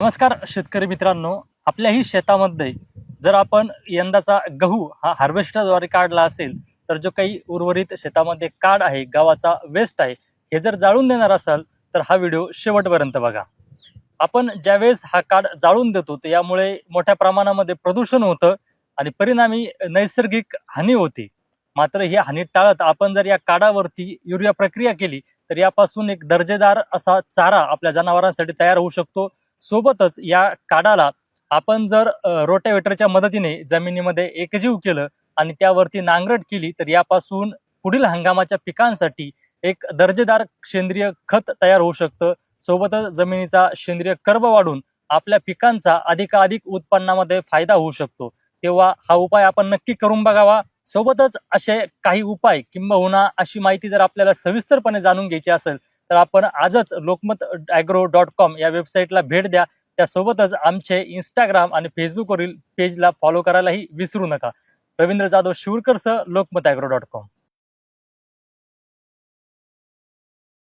नमस्कार शेतकरी मित्रांनो, आपल्याही शेतामध्ये जर आपण यंदाचा गहू हा हार्वेस्टरद्वारे काढला असेल तर जो काही उर्वरित शेतामध्ये काड आहे, गव्हाचा वेस्ट आहे, हे जर जाळून देणार असाल तर हा व्हिडिओ शेवटपर्यंत बघा. आपण ज्यावेळेस हा काड जाळून देतो तर यामुळे मोठ्या प्रमाणामध्ये प्रदूषण होतं आणि परिणामी नैसर्गिक हानी होते. मात्र ही हानी टाळत आपण जर या काडावरती युरिया प्रक्रिया केली तर यापासून एक दर्जेदार असा चारा आपल्या जनावरांसाठी तयार होऊ शकतो. सोबतच या काडाला आपण जर रोटावेटरच्या मदतीने जमिनीमध्ये एकजीव केलं आणि त्यावरती नांगरट केली तर यापासून पुढील हंगामाच्या पिकांसाठी एक दर्जेदार सेंद्रिय खत तयार होऊ शकतं. सोबतच जमिनीचा सेंद्रिय कर्ब वाढून आपल्या पिकांचा अधिकाधिक उत्पन्नामध्ये फायदा होऊ शकतो. तेव्हा हा उपाय आपण नक्की करून बघावा. सोबतच असे काही उपाय किंबहुना अशी माहिती जर आपल्याला सविस्तरपणे जाणून घ्यायची असेल तर आपण आजच lokmatagro.com या वेबसाईटला भेट द्या. त्यासोबतच आमचे इंस्टाग्राम आणि फेसबुकवरील पेजला फॉलो करायलाही विसरू नका. रवींद्र जाधव शिवरकर सह lokmatagro.com.